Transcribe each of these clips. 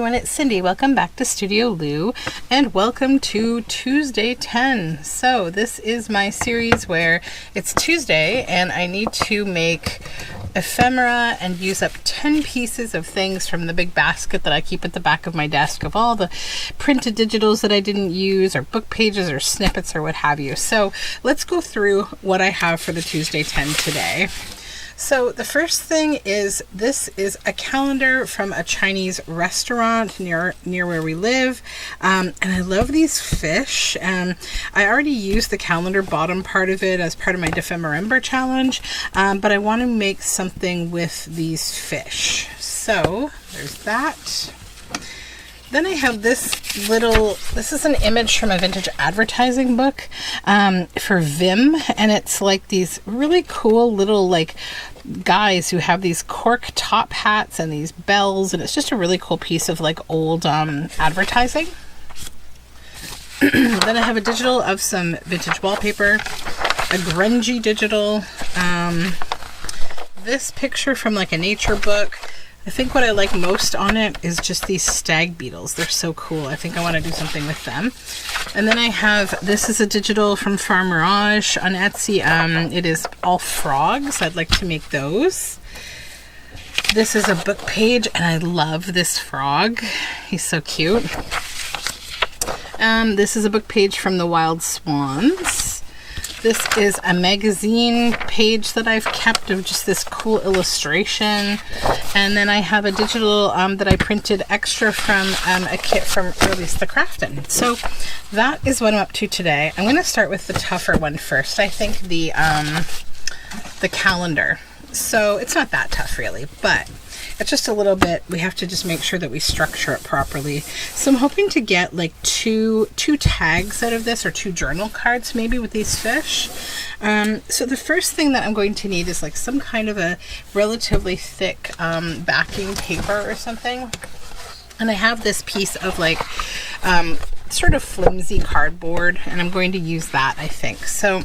everyone, it's Cindy. Welcome back to Studioloo and welcome to Tuesday 10. So this is my series where it's Tuesday and I need to make ephemera and use up 10 pieces of things from the big basket that I keep at the back of my desk of all the printed digitals that I didn't use, or book pages or snippets or what have you. So let's go through what I have for the Tuesday 10 today. So the first thing is, this is a calendar from a Chinese restaurant near where we live. And I love these fish. I already used the calendar bottom part of it as part of my Ephemera challenge, but I want to make something with these fish. So there's that. Then I have this is an image from a vintage advertising book for Vim, and it's like these really cool little like guys who have these cork top hats and these bells, and it's just a really cool piece of like old advertising. Then I have a digital of some vintage wallpaper, a grungy digital, this picture from like a nature book. I think what I like most on it is just these stag beetles. They're so cool. I think I want to do something with them. And then I have, this is a digital from Farm Mirage on Etsy. It is all frogs. I'd like to make those. This is a book page and I love this frog. He's so cute. This is a book page from the Wild Swans. This is a magazine page that I've kept of just this cool illustration. And then I have a digital that I printed extra from a kit from Release the Craftin'. So that is what I'm up to today. I'm going to start with the tougher one first. I think the calendar. So it's not that tough really, but it's just a little bit, we have to just make sure that we structure it properly. So I'm hoping to get like two tags out of this, or 2 journal cards maybe with these fish. So the first thing that I'm going to need is like some kind of a relatively thick backing paper or something. And I have this piece of like sort of flimsy cardboard, and I'm going to use that, I think. So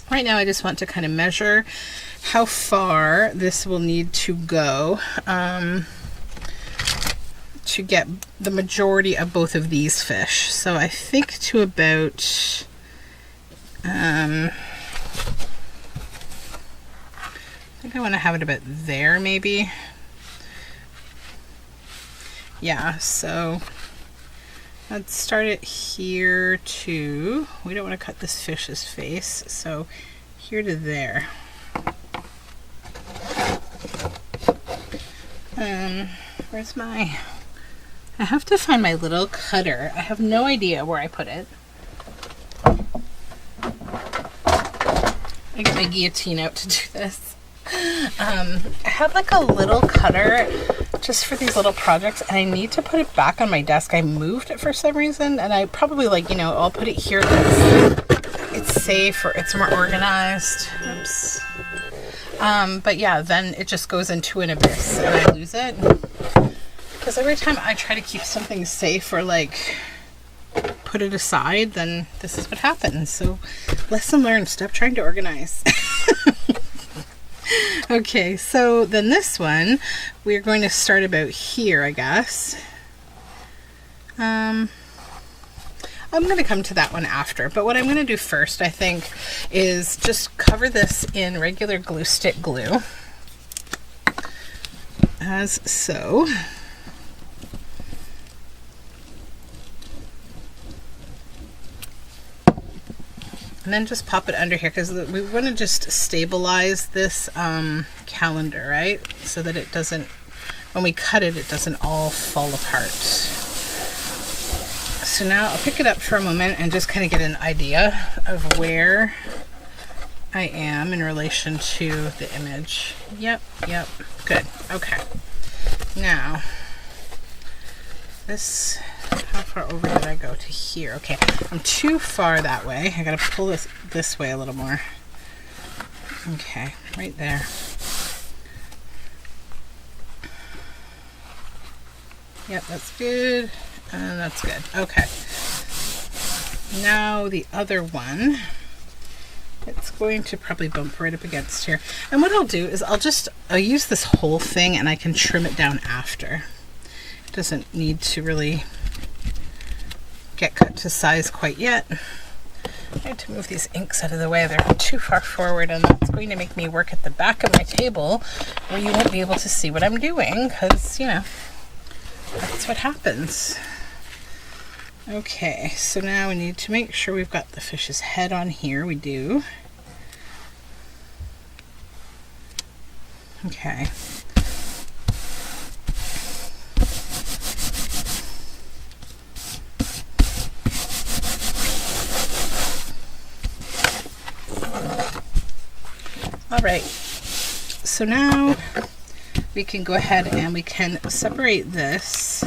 right now I just want to kind of measure how far this will need to go to get the majority of both of these fish. So I think to about I think I want to have it about there maybe. Yeah, so let's start it here to, we don't want to cut this fish's face, so here to there. Where's my, I have to find my little cutter. I have no idea where I put it. I get my guillotine out to do this. I have like a little cutter just for these little projects, and I need to put it back on my desk. I moved it for some reason, and I probably like, I'll put it here because it's safe or it's more organized. Oops. But yeah, then it just goes into an abyss and I lose it. Because every time I try to keep something safe or like put it aside, then this is what happens. So lesson learned, stop trying to organize. Okay, so then this one, we're going to start about here, I guess. I'm going to come to that one after, but what I'm going to do first, I think, is just cover this in regular glue stick glue, as so. And then just pop it under here, because we want to just stabilize this calendar, right? So that it doesn't, when we cut it, it doesn't all fall apart. So now I'll pick it up for a moment and just kind of get an idea of where I am in relation to the image. Yep, good, okay. Now, this, how far over did I go to here? Okay, I'm too far that way. I gotta pull this way a little more. Okay, right there. Yep, that's good. And that's good. Okay. Now the other one, it's going to probably bump right up against here. And what I'll do is I'll use this whole thing and I can trim it down after. Doesn't need to really get cut to size quite yet. I need to move these inks out of the way. They're too far forward, and that's going to make me work at the back of my table where you won't be able to see what I'm doing, because, you know, that's what happens. Okay, so now we need to make sure we've got the fish's head on here. We do. Okay. All right, so now we can go ahead and we can separate this.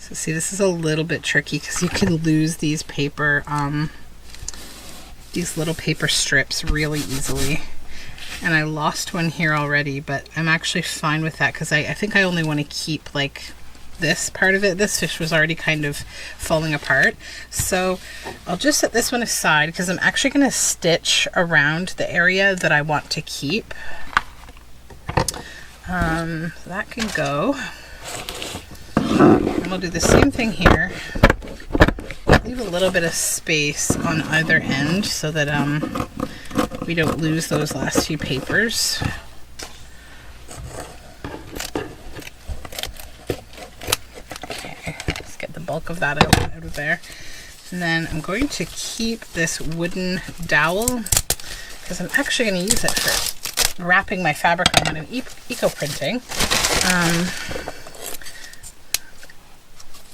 See, this is a little bit tricky because you can lose these paper, these little paper strips really easily. And I lost one here already, but I'm actually fine with that because I think I only want to keep like this part of it. This fish was already kind of falling apart. So I'll just set this one aside because I'm actually going to stitch around the area that I want to keep. That can go. And we'll do the same thing here. Leave a little bit of space on either end so that we don't lose those last few papers. Okay, let's get the bulk of that out of there. And then I'm going to keep this wooden dowel because I'm actually going to use it for wrapping my fabric on when I'm eco-printing.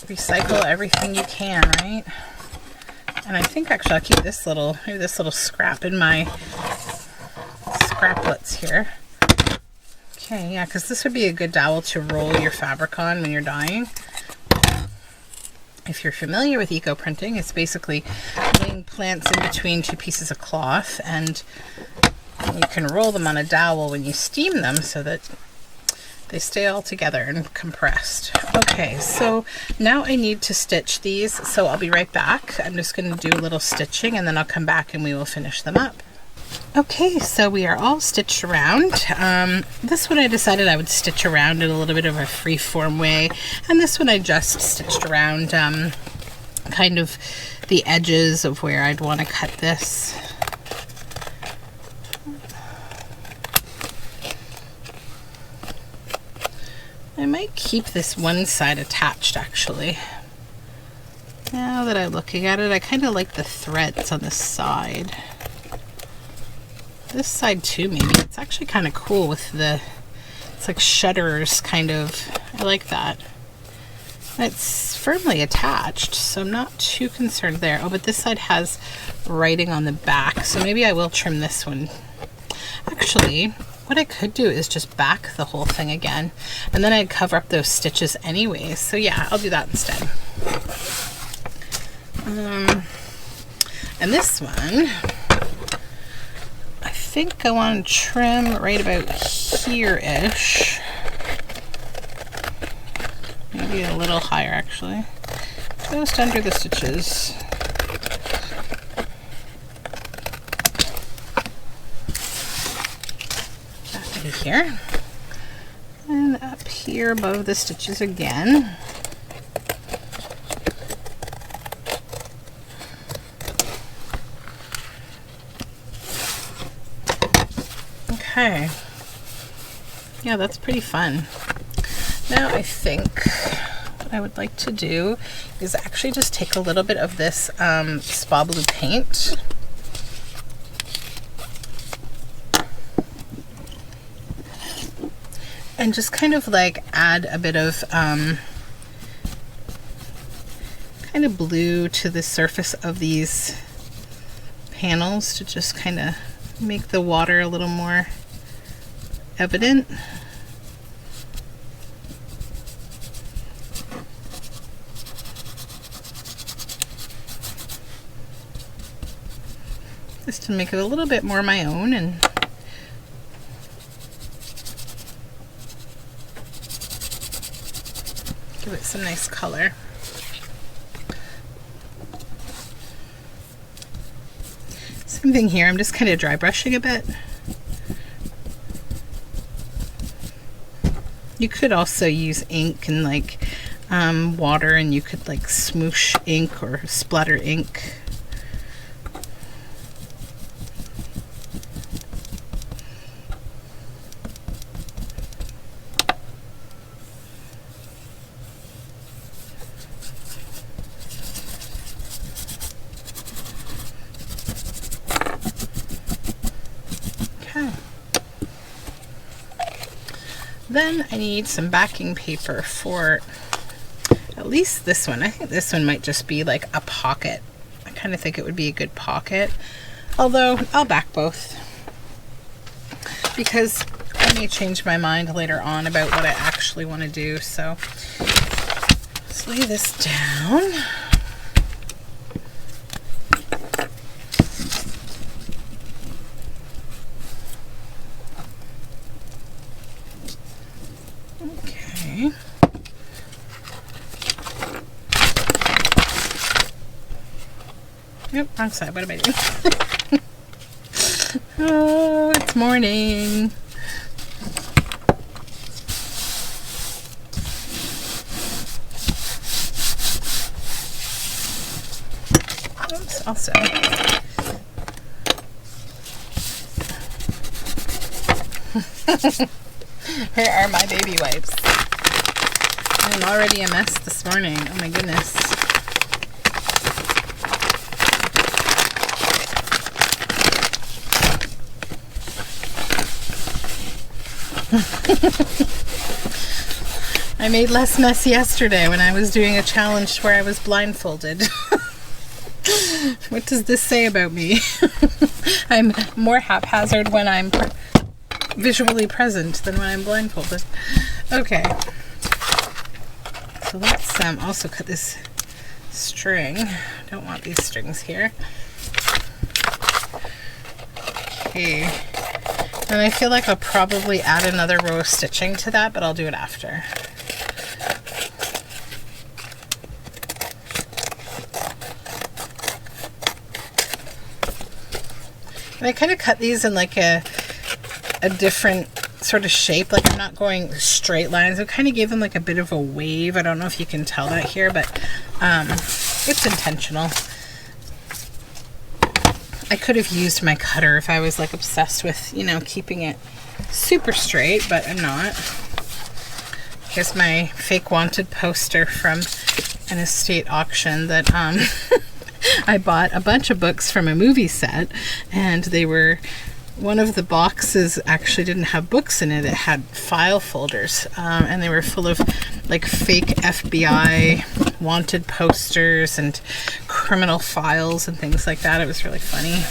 Recycle everything you can, right? And I think actually I'll keep this little, maybe this little scrap in my scraplets here. Okay, yeah, because this would be a good dowel to roll your fabric on when you're dyeing. If you're familiar with eco-printing, it's basically laying plants in between two pieces of cloth, and you can roll them on a dowel when you steam them so that they stay all together and compressed. Okay, so now I need to stitch these, so I'll be right back. I'm just going to do a little stitching and then I'll come back and we will finish them up. Okay, so we are all stitched around. This one I decided I would stitch around in a little bit of a free-form way, and this one I just stitched around kind of the edges of where I'd want to cut this. I might keep this one side attached actually. Now that I'm looking at it, I kind of like the threads on the side. This side too, maybe. It's actually kind of cool with the, it's like shutters kind of. I like that. It's firmly attached, so I'm not too concerned there. Oh, but this side has writing on the back, so maybe I will trim this one. Actually, what I could do is just back the whole thing again, and then I'd cover up those stitches anyways. So yeah, I'll do that instead. And this one, I think I want to trim right about here-ish. Maybe a little higher actually. Just under the stitches. Here and up here above the stitches again. Okay, yeah, that's pretty fun. Now I think what I would like to do is actually just take a little bit of this spa blue paint and just kind of like add a bit of kind of blue to the surface of these panels to just kind of make the water a little more evident. just to make it a little bit more my own and give it some nice color. Same thing here, I'm just kind of dry brushing a bit. You could also use ink and like water, and you could like smoosh ink or splatter ink. Then I need some backing paper for at least this one. I think this one might just be like a pocket. I kind of think it would be a good pocket, although I'll back both because I may change my mind later on about what I actually want to do. So let's lay this down. Nope, wrong side. What am I doing? Oh, it's morning. Oops, also. Here are my baby wipes. I'm already a mess this morning. Oh my goodness. I made less mess yesterday when I was doing a challenge where I was blindfolded. What does this say about me? I'm more haphazard when I'm visually present than when I'm blindfolded. Okay. So let's also cut this string. I don't want these strings here. Okay. And I feel like I'll probably add another row of stitching to that, but I'll do it after. And I kind of cut these in like a different sort of shape. Like I'm not going straight lines. I kind of gave them like a bit of a wave. I don't know if you can tell that here, but it's intentional. I could have used my cutter if I was like obsessed with, you know, keeping it super straight, but I'm not. Here's my fake wanted poster from an estate auction that I bought a bunch of books from a movie set, and they were, one of the boxes actually didn't have books in it. It had file folders, and they were full of like fake FBI wanted posters and criminal files and things like that. It was really funny.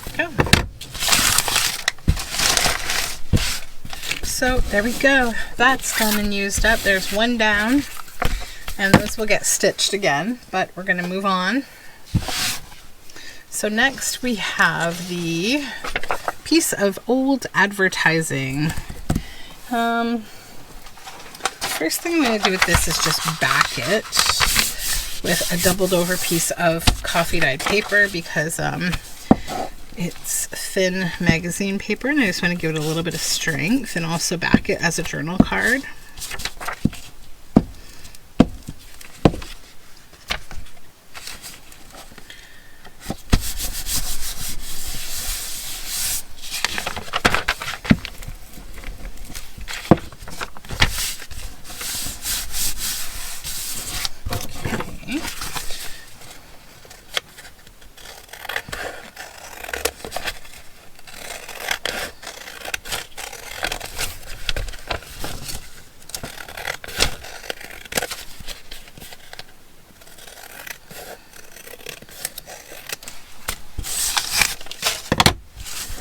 Okay. So there we go. That's done and used up. There's one down, and those will get stitched again, but we're going to move on. So next we have the piece of old advertising. First thing I'm going to do with this is just back it with a doubled over piece of coffee dyed paper because it's thin magazine paper, and I just want to give it a little bit of strength and also back it as a journal card.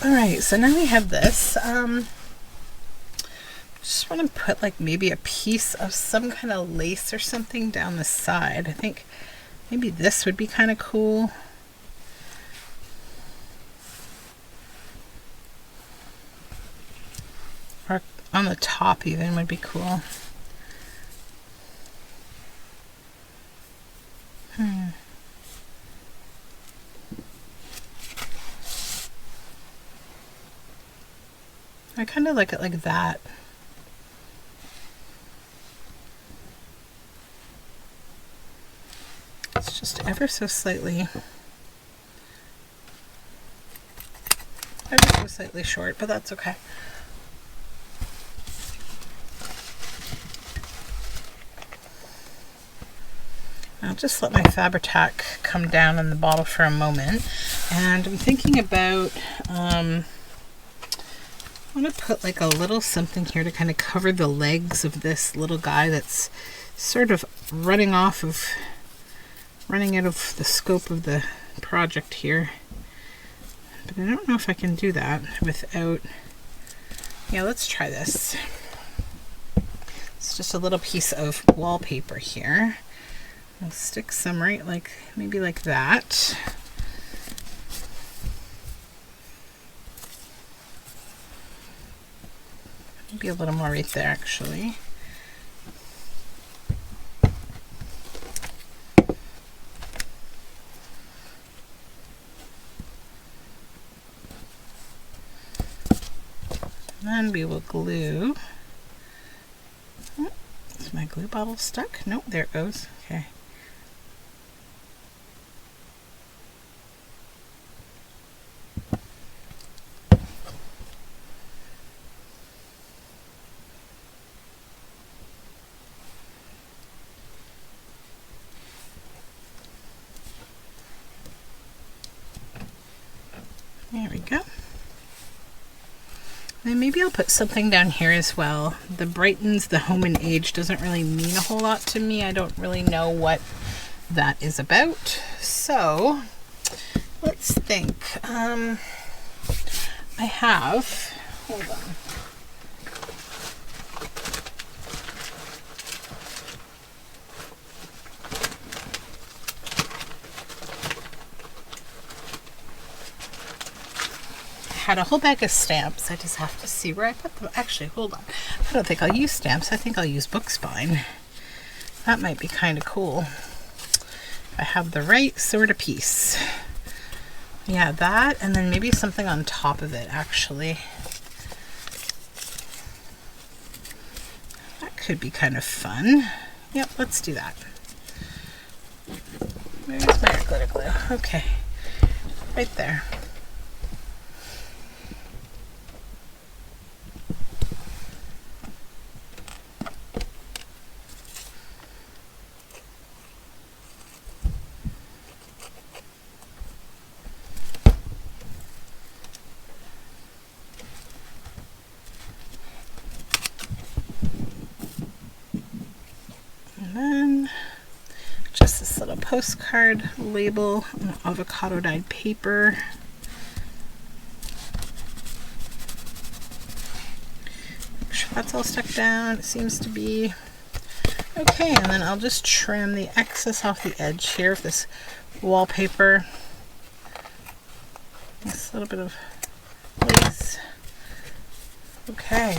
Alright, so now we have this. Just want to put like maybe a piece of some kind of lace or something down the side. I think maybe this would be kind of cool. Or on the top even would be cool. I kind of like it like that. It's just ever so slightly short, but that's okay. I'll just let my Fabri-Tac come down in the bottle for a moment, and I'm thinking about I want to put like a little something here to kind of cover the legs of this little guy that's sort of running out of the scope of the project here. But I don't know if I can do that without... Yeah, let's try this. It's just a little piece of wallpaper here. I'll stick some right like, maybe like that. Maybe a little more right there actually. Then we will glue. Oh, is my glue bottle stuck? Nope, there it goes. Okay. There we go. And maybe I'll put something down here as well. The brightens the home and age doesn't really mean a whole lot to me. I don't really know what that is about. So let's think. I have, hold on. Had a whole bag of stamps. I just have to see where I put them. Actually, hold on. I don't think I'll use stamps. I think I'll use book spine. That might be kind of cool. If I have the right sort of piece. Yeah, that, and then maybe something on top of it, actually. That could be kind of fun. Yep, let's do that. Where's my glitter glue? Okay, right there. Just this little postcard label on avocado dyed paper. Make sure that's all stuck down. It seems to be okay, and then I'll just trim the excess off the edge here of this wallpaper. This little bit of lace. Okay.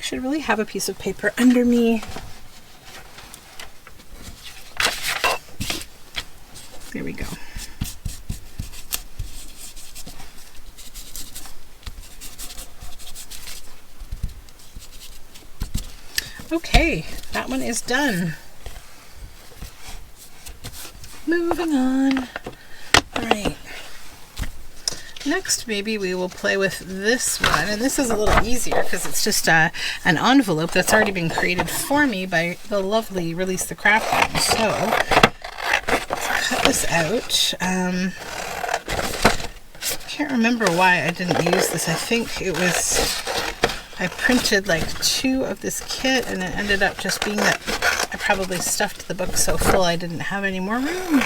Should really have a piece of paper under me. There we go. Okay, that one is done. Moving on. All right. Next, maybe we will play with this one, and this is a little easier because it's just an envelope that's already been created for me by the lovely Release the Craft team. So let's cut this out. can't remember why I didn't use this. I think it was, I printed like 2 of this kit, and it ended up just being that I probably stuffed the book so full I didn't have any more room.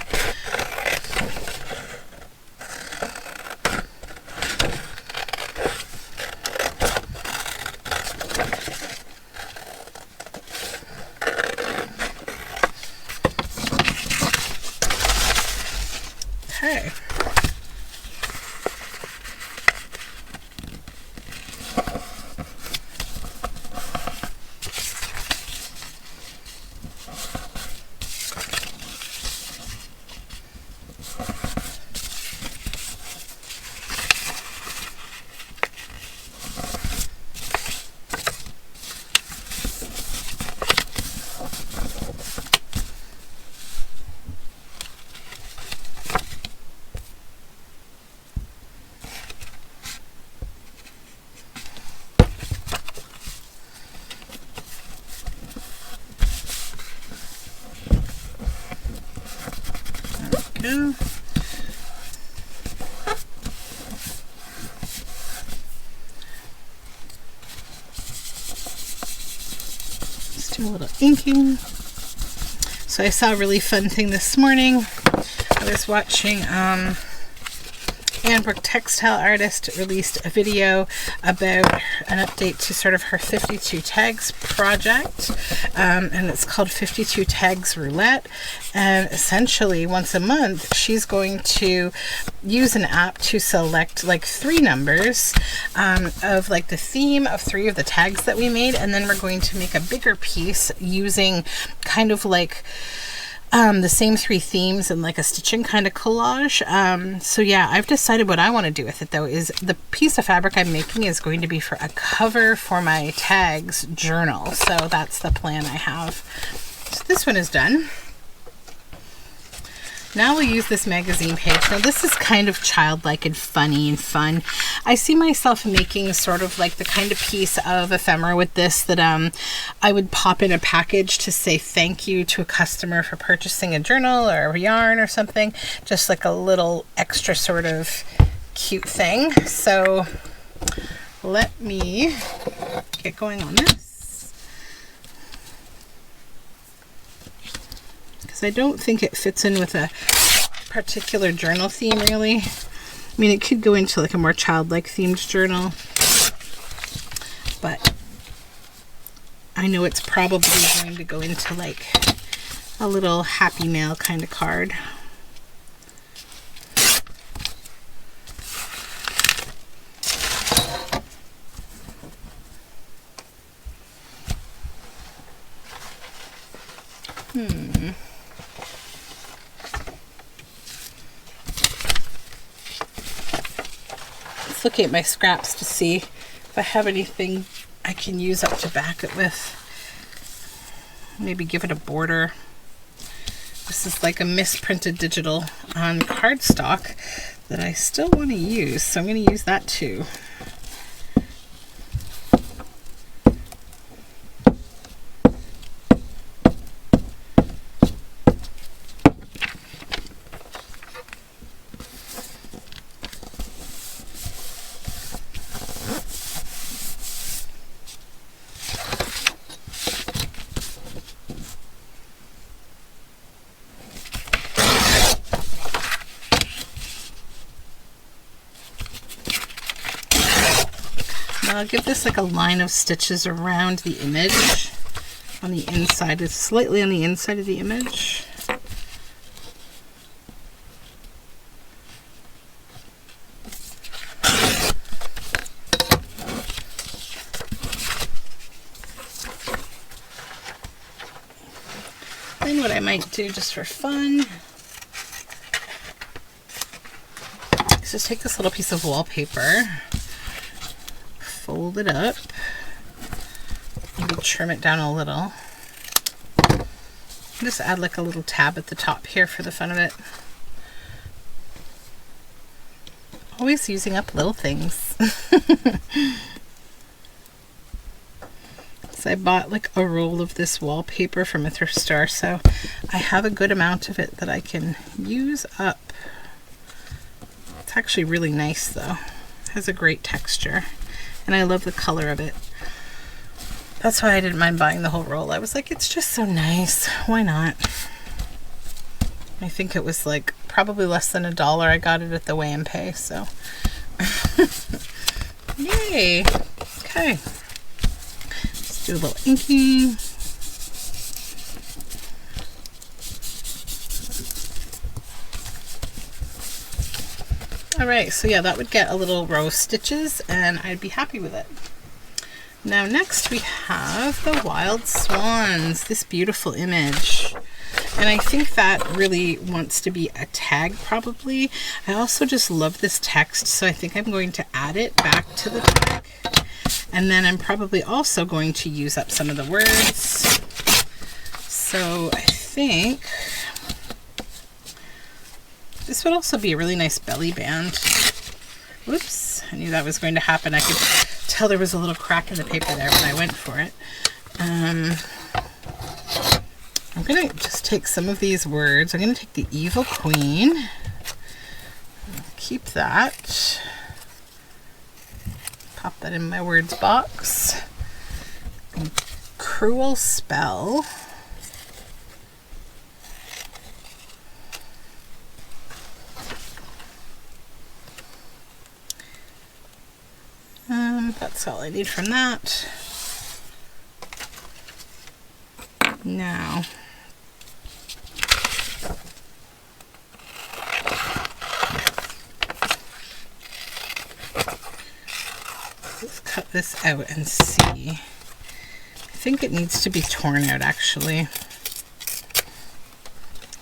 Okay. Go. Let's do a little inking. So I saw a really fun thing this morning. I was watching Annbrook Textile Artist released a video about an update to sort of her 52 tags project, and it's called 52 Tags Roulette. And essentially once a month she's going to use an app to select like 3 numbers of like the theme of 3 of the tags that we made, and then we're going to make a bigger piece using kind of like the same 3 themes and like a stitching kind of collage. So yeah, I've decided what I want to do with it though is the piece of fabric I'm making is going to be for a cover for my tags journal. So that's the plan I have. So this one is done. Now we'll use this magazine page. Now this is kind of childlike and funny and fun. I see myself making sort of like the kind of piece of ephemera with this that I would pop in a package to say thank you to a customer for purchasing a journal or a yarn or something. Just like a little extra sort of cute thing. So let me get going on this. Because I don't think it fits in with a particular journal theme really. I mean, it could go into like a more childlike themed journal, but I know it's probably going to go into like a little happy mail kind of card. Look at my scraps to see if I have anything I can use up to back it with. Maybe give it a border. This is like a misprinted digital on cardstock that I still want to use, so I'm going to use that too. I'll give this like a line of stitches around the image on the inside, it's slightly on the inside of the image. Then what I might do just for fun is just take this little piece of wallpaper, fold it up, maybe trim it down a little. Just add like a little tab at the top here for the fun of it. Always using up little things. So I bought like a roll of this wallpaper from a thrift store, so I have a good amount of it that I can use up. It's It's actually really nice though. It has a great texture and I love the color of it. That's why I didn't mind buying the whole roll. I was like, it's just so nice. Why not? I think it was like probably less than $1. I got it at the Weigh and Pay, so. Yay. Okay. Let's do a little inking. Alright, so yeah, that would get a little row of stitches and I'd be happy with it. Now next we have the Wild Swans, this beautiful image. And I think that really wants to be a tag probably. I also just love this text, so I think I'm going to add it back to the tag. And then I'm probably also going to use up some of the words. So I think this would also be a really nice belly band. Whoops, I knew that was going to happen. I could tell there was a little crack in the paper there when I went for it. I'm going to just take some of these words. I'm going to take the Evil Queen. Keep that. Pop that in my words box. Cruel Spell. That's all I need from that. Now, let's cut this out and see. I think it needs to be torn out actually.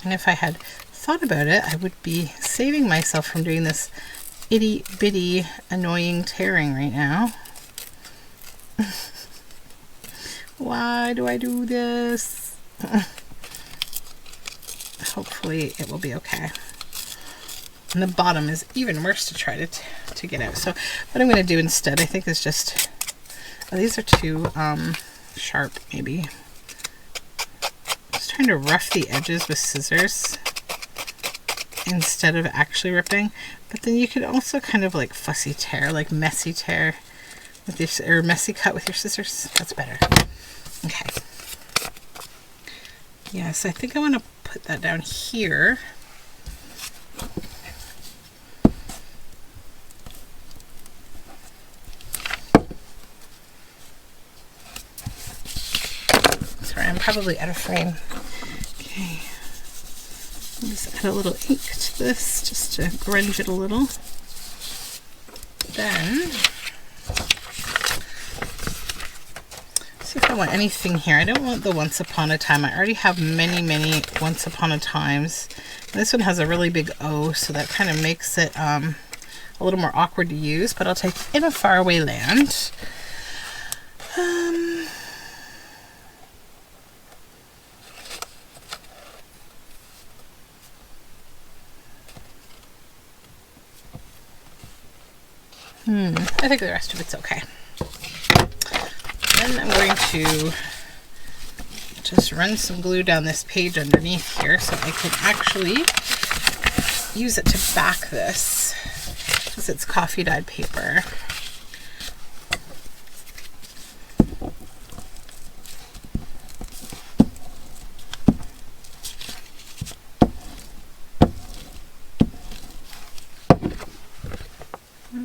And if I had thought about it, I would be saving myself from doing this itty bitty annoying tearing right now. Why do I do this? Hopefully it will be okay. And the bottom is even worse to try to get out. So what I'm going to do instead, I think, is just, oh, these are too sharp maybe. Just trying to rough the edges with scissors instead of actually ripping. But then you could also kind of like fussy tear, like messy tear with your, or messy cut with your scissors. That's better. Okay. Yes, I think I want to put that down here. Sorry, I'm probably out of frame. Okay. I'll just add a little ink to this just to grunge it a little. Then see if I want anything here. I don't want the Once Upon a Time. I already have many Once Upon a Times. And this one has a really big O, so that kind of makes it a little more awkward to use, but I'll take In a Faraway Land. I think the rest of it's okay. Then I'm going to just run some glue down this page underneath here so I can actually use it to back this, because it's coffee dyed paper.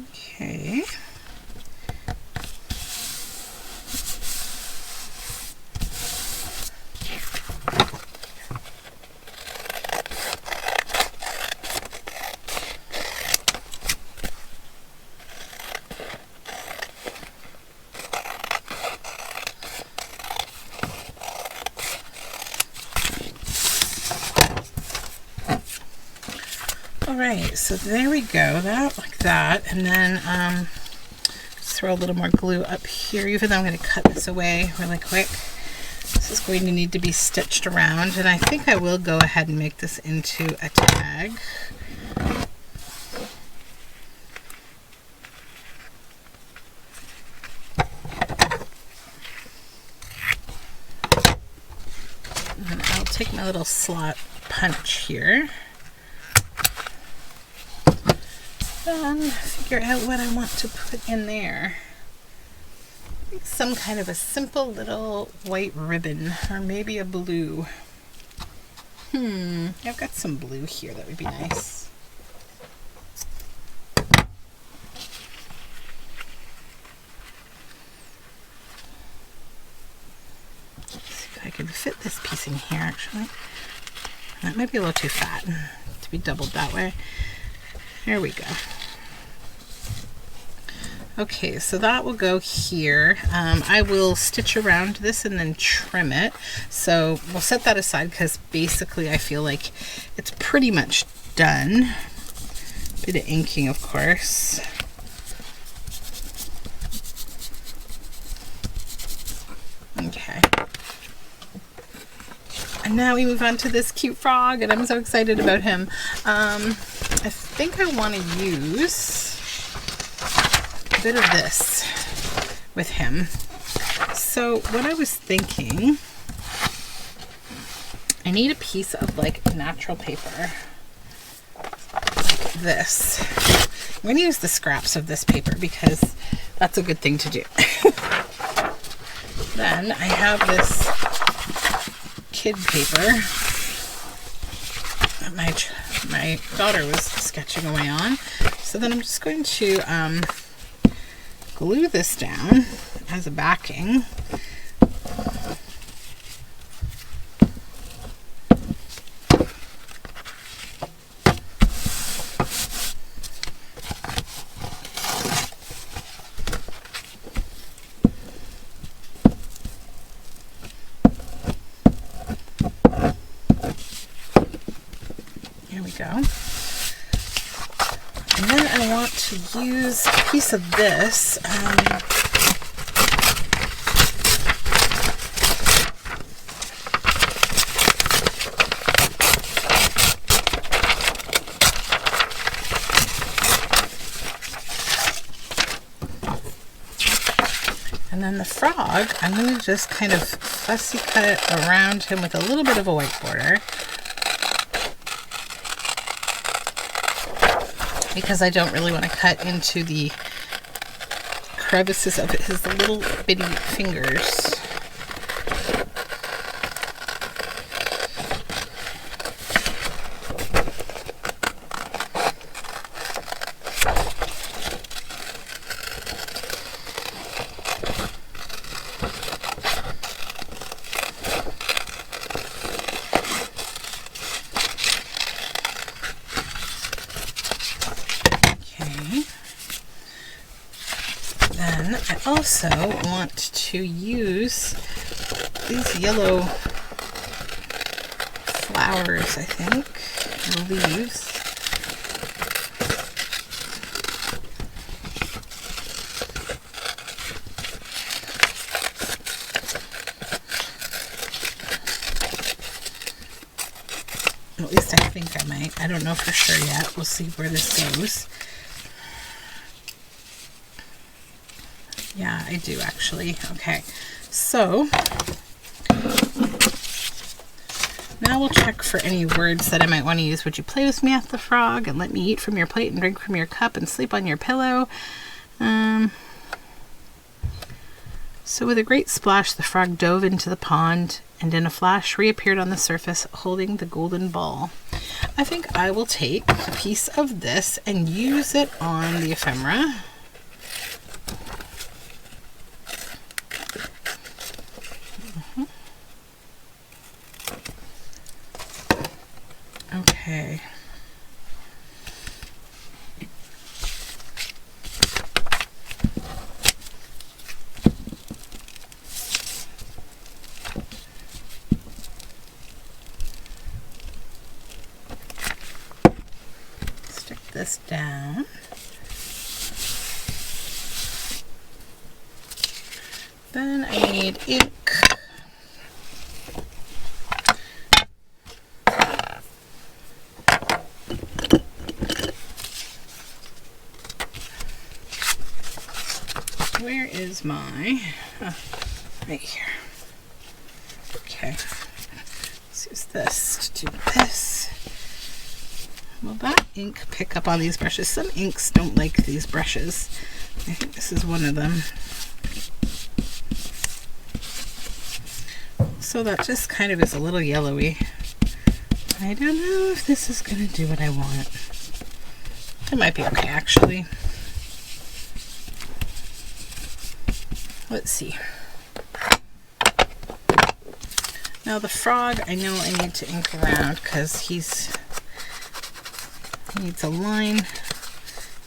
Okay. Alright, so there we go, that like that, and then just throw a little more glue up here, even though I'm going to cut this away really quick. This is going to need to be stitched around, and I think I will go ahead and make this into a tag. And I'll take my little slot punch here. then figure out what I want to put in there. I think some kind of a simple little white ribbon, or maybe a blue. I've got some blue here that would be nice. Let's see if I can fit this piece in here actually. That might be a little too fat to be doubled that way. There we go. Okay, so that will go here. I will stitch around this and then trim it. So we'll set that aside because basically I feel like it's pretty much done. Bit of inking, of course. Okay. And now we move on to this cute frog, and I'm so excited about him. I think I want to use a bit of this with him. So what I was thinking, I need a piece of like natural paper like this. I'm going to use the scraps of this paper because that's a good thing to do. Then I have this kid paper that my daughter was sketching away on. So then I'm just going to glue this down as a backing. There we go. And then I want to use a piece of this. And then the frog, I'm going to just kind of fussy cut it around him with a little bit of a white border, because I don't really want to cut into the crevices of his little bitty fingers. I also want to use these yellow flowers, I think, or leaves. At least I think I might. I don't know for sure yet. We'll see where this goes. Yeah, I do actually. Okay, so now we'll check for any words that I might want to use. Would you play with me at the frog and let me eat from your plate and drink from your cup and sleep on your pillow? So with a great splash, the frog dove into the pond and in a flash reappeared on the surface holding the golden ball. I think I will take a piece of this and use it on the ephemera. Okay. Stick this down. Then I need ink. Where is my, right here. Okay, let's use this to do this. will that ink pick up on these brushes? Some inks don't like these brushes. I think this is one of them. So that just kind of is a little yellowy. I don't know if this is going to do what I want. It might be okay, actually. Let's see. Now the frog, I know I need to ink around because he needs a line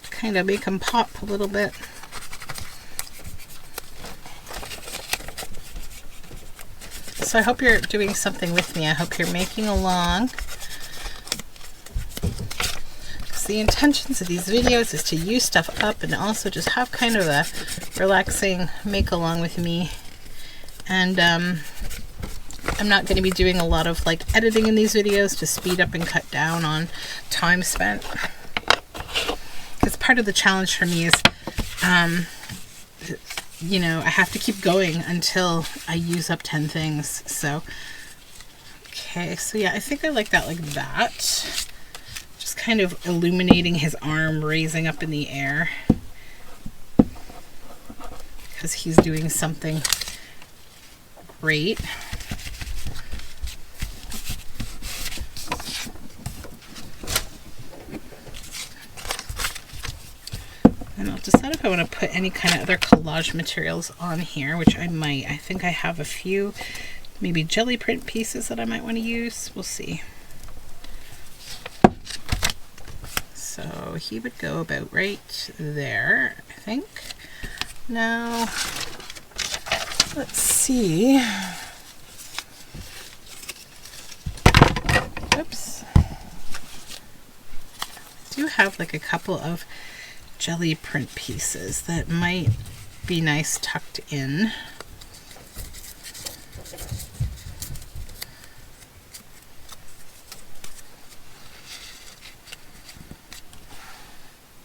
to kind of make him pop a little bit. So I hope you're doing something with me. I hope you're making along. Because the intentions of these videos is to use stuff up and also just have kind of a relaxing make along with me. And I'm not going to be doing a lot of like editing in these videos to speed up and cut down on time spent. Because part of the challenge for me is you know, I have to keep going until I use up 10 things. So, okay, so yeah, I think I like that like that. Just kind of illuminating his arm raising up in the air. Because he's doing something great. And I'll decide if I want to put any kind of other collage materials on here, which I might. I think I have a few maybe jelly print pieces that I might want to use. We'll see. So he would go about right there, I think. Now, let's see. Oops. I do have like a couple of jelly print pieces that might be nice tucked in.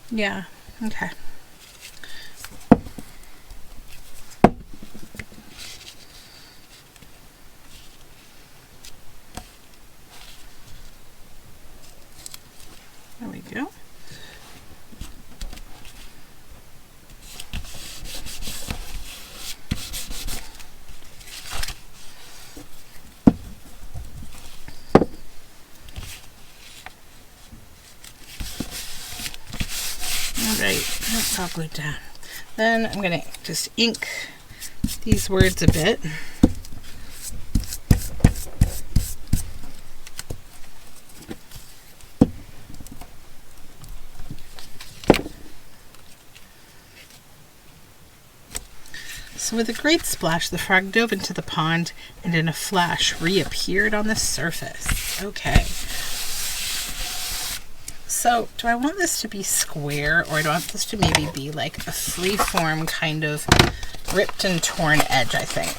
Yeah, okay. There we go. Alright, that's all glued down. Then I'm going to just ink these words a bit. So with a great splash, the frog dove into the pond and in a flash reappeared on the surface. Okay. So, do I want this to be square, or do I want this to maybe be like a free-form kind of ripped and torn edge, I think?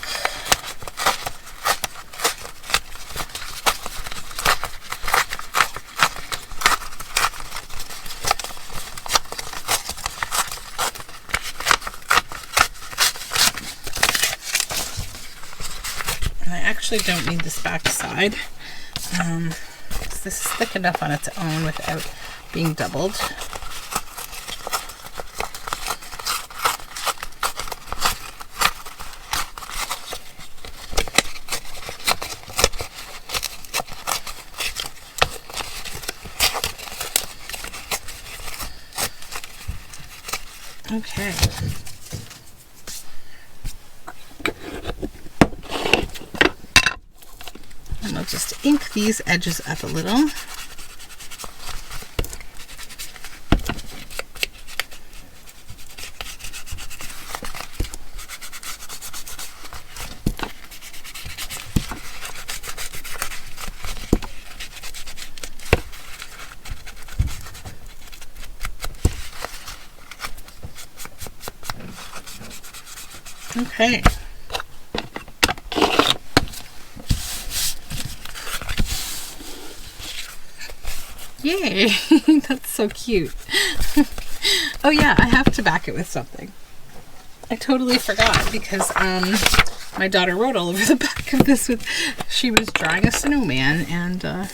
And I actually don't need this back side. This is thick enough on its own without being doubled. Okay. And I'll just ink these edges up a little. Okay. Yay! That's so cute. Oh yeah, I have to back it with something. I totally forgot because my daughter wrote all over the back of this with, she was drawing a snowman, and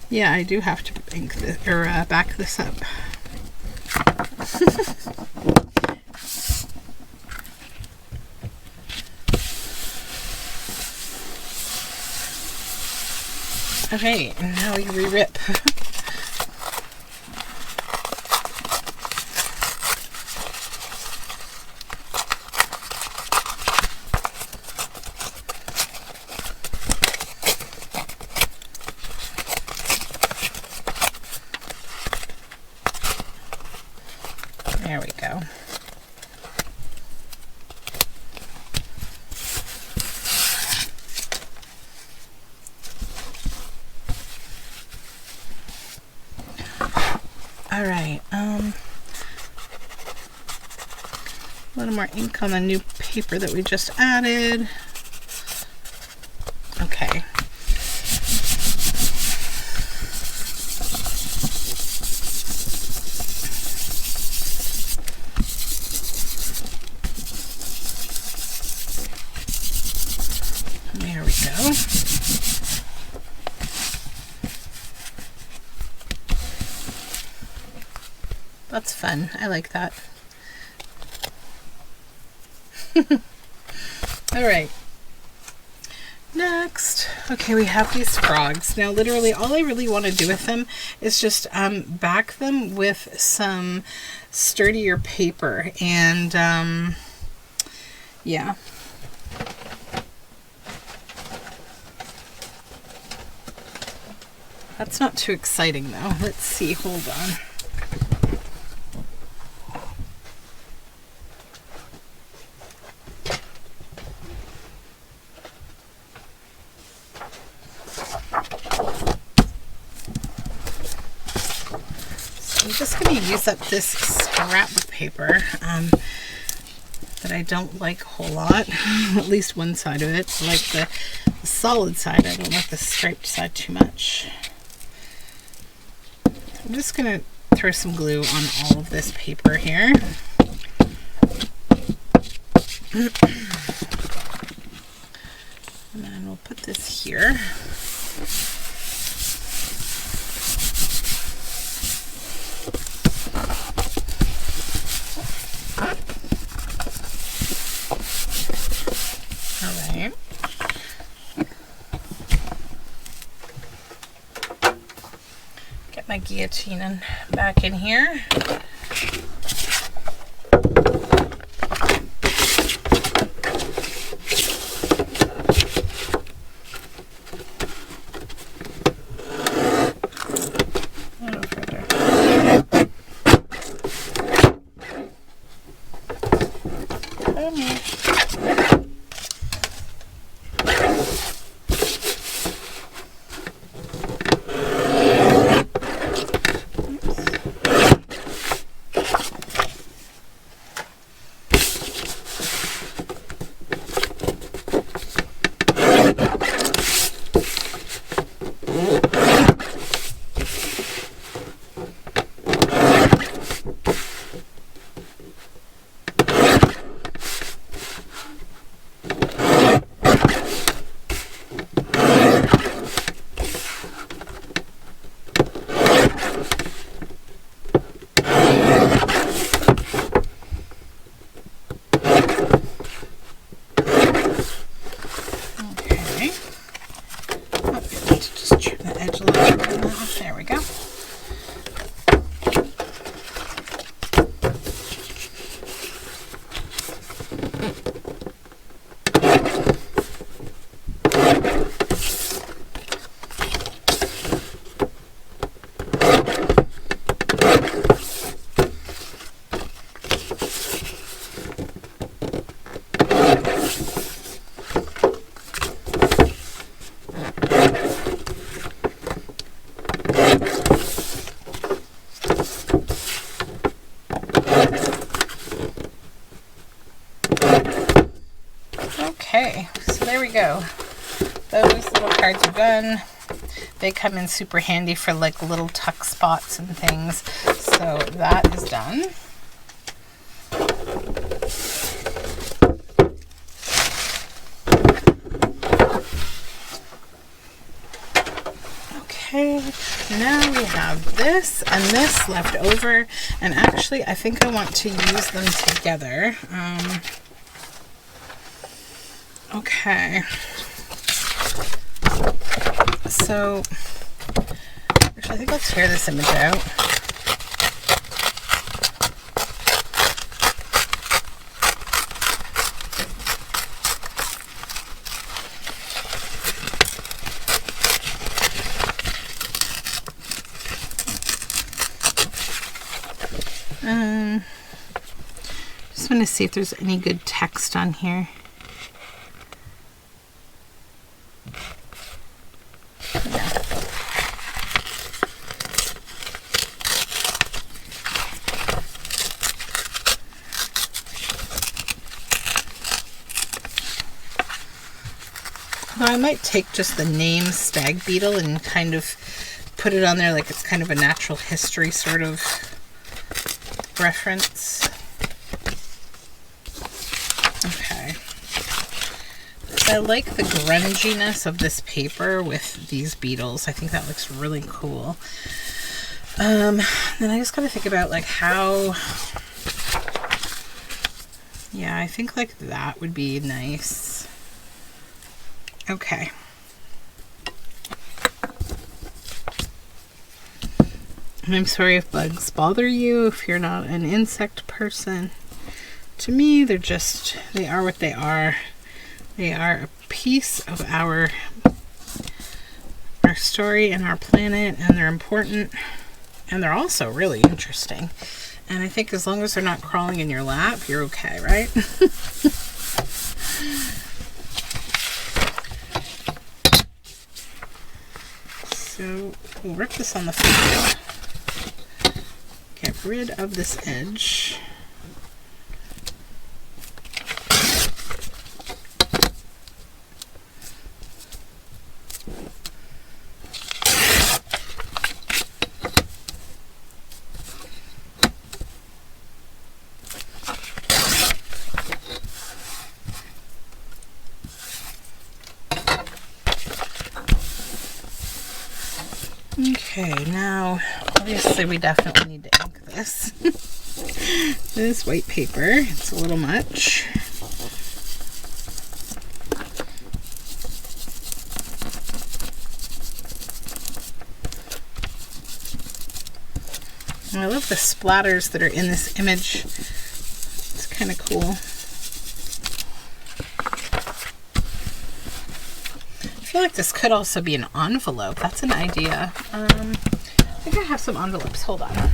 Yeah, I do have to ink this, or back this up. Okay, and now we re-rip. There we go. All right, a little more ink on the new paper that we just added. Okay. There we go. That's fun. I like that. All right. Next, okay, we have these frogs. Now, literally, all I really want to do with them is just back them with some sturdier paper, and yeah. That's not too exciting, though. Let's see. Hold on. I'm just going to use up this scrap of paper that I don't like a whole lot. At least one side of it. I like the solid side. I don't like the striped side too much. I'm just going to throw some glue on all of this paper here. And then we'll put this here. My guillotine back in here. There we go. Okay, so there we go. Those little cards are done. They come in super handy for like little tuck spots and things. So that is done. Okay, now we have this and this left over, and actually I think I want to use them together. Okay, so actually I think I'll tear this image out. Just want to see if there's any good text on here. Yeah. Although I might take just the name stag beetle and kind of put it on there like it's kind of a natural history sort of reference. Okay. I like the grunginess of this paper with these beetles. I think that looks really cool. Then I just gotta think about like how, yeah, I think like that would be nice. Okay. And I'm sorry if bugs bother you, if you're not an insect person. To me, they are what they are. They are a piece of our story and our planet, and they're important, and they're also really interesting. And I think as long as they're not crawling in your lap, you're okay, right? So we'll rip this on the flip. Get rid of this edge. Okay, now obviously we definitely need to ink this. This white paper, it's a little much. And I love the splatters that are in this image. It's kind of cool. I feel like this could also be an envelope. That's an idea. I think I have some envelopes. Hold on.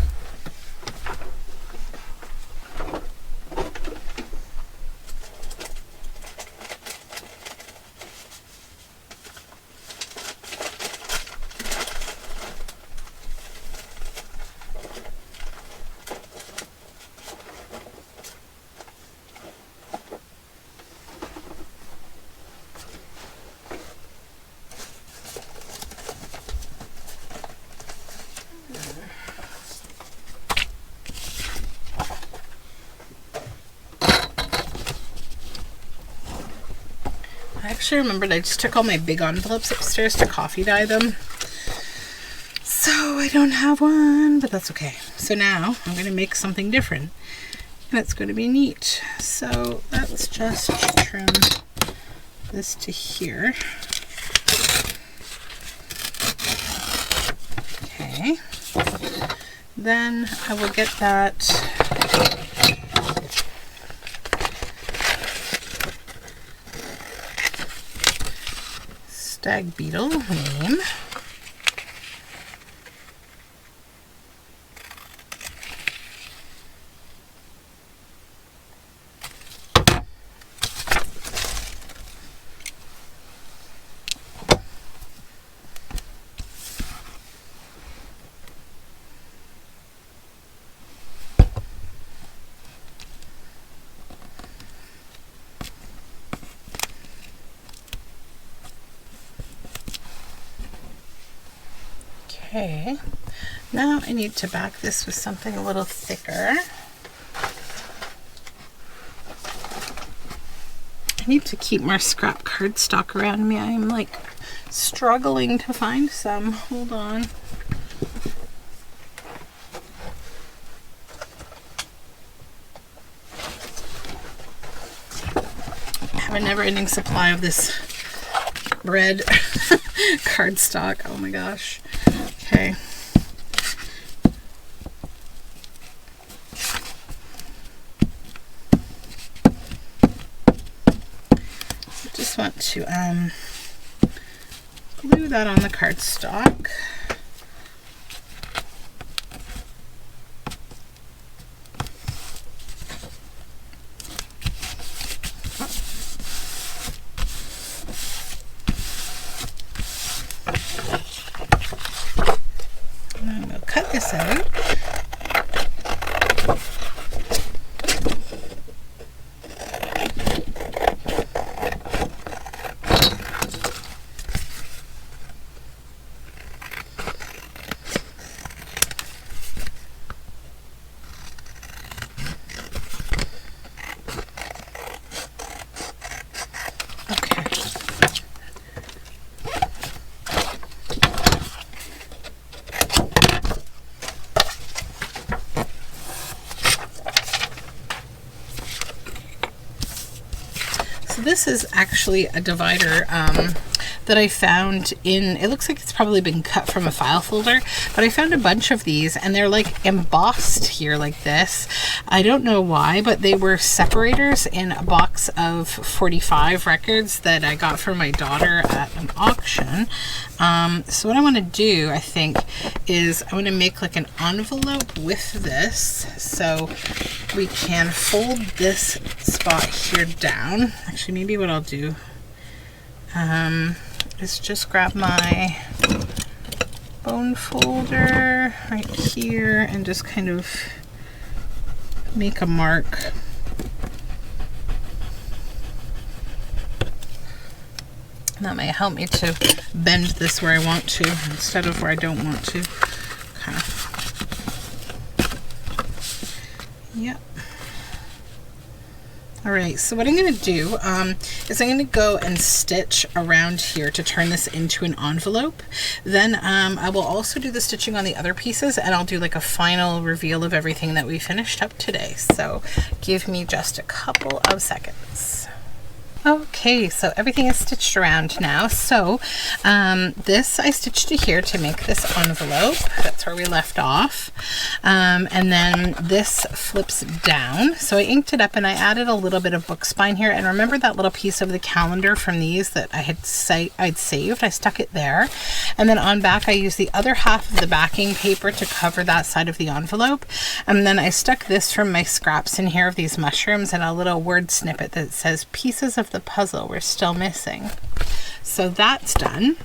I actually remembered I just took all my big envelopes upstairs to coffee dye them. So I don't have one, but that's okay. So now I'm going to make something different, and it's going to be neat. So let's just trim this to here. Okay. Then I will get that stag beetle name. Okay, now I need to back this with something a little thicker. I need to keep more scrap cardstock around me. I'm like struggling to find some. Hold on. have a never-ending supply of this red cardstock. Oh my gosh. Okay. Just want to glue that on the cardstock. And I'm going to cut this out. This is actually a divider that I found in, it looks like it's probably been cut from a file folder, but I found a bunch of these and they're like embossed here like this. I don't know why, but they were separators in a box of 45 records that I got for my daughter at an auction. So what I want to do, I think, is I want to make like an envelope with this, so we can fold this spot here down. Actually, maybe what I'll do is just grab my bone folder right here and just kind of make a mark. That might help me to bend this where I want to instead of where I don't want to. Okay. Yep. All right, so what I'm going to do is I'm going to go and stitch around here to turn this into an envelope. Then I will also do the stitching on the other pieces, and I'll do like a final reveal of everything that we finished up today. So give me just a couple of seconds. Okay, so everything is stitched around now. So this I stitched to here to make this envelope. That's where we left off. And then this flips down. So I inked it up and I added a little bit of book spine here. And remember that little piece of the calendar from these that I'd saved? I stuck it there. And then on back I used the other half of the backing paper to cover that side of the envelope. And then I stuck this from my scraps in here of these mushrooms and a little word snippet that says pieces of the puzzle we're still missing. So that's done.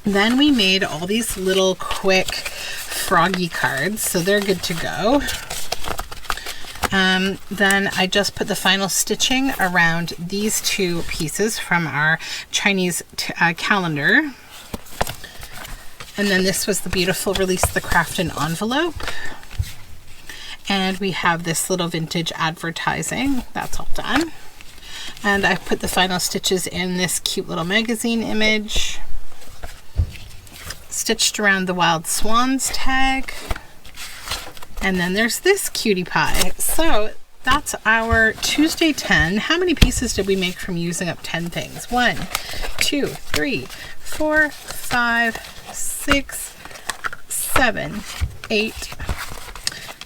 Then we made all these little quick froggy cards, so they're good to go. Then I just put the final stitching around these two pieces from our Chinese calendar. And then this was the beautiful Release the Craft in envelope. And we have this little vintage advertising. That's all done. And I put the final stitches in this cute little magazine image. Stitched around the Wild Swans tag. And then there's this cutie pie. So that's our Tuesday 10. How many pieces did we make from using up 10 things? 1, 2, 3, 4, 5, 6, 7, 8,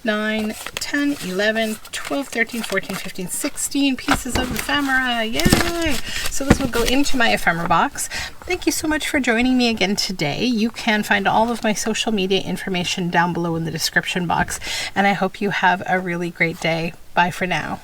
9, 10, 11, 12, 13, 14, 15, 16 pieces of ephemera. Yay! So this will go into my ephemera box. Thank you so much for joining me again today. You can find all of my social media information down below in the description box, and I hope you have a really great day. Bye for now.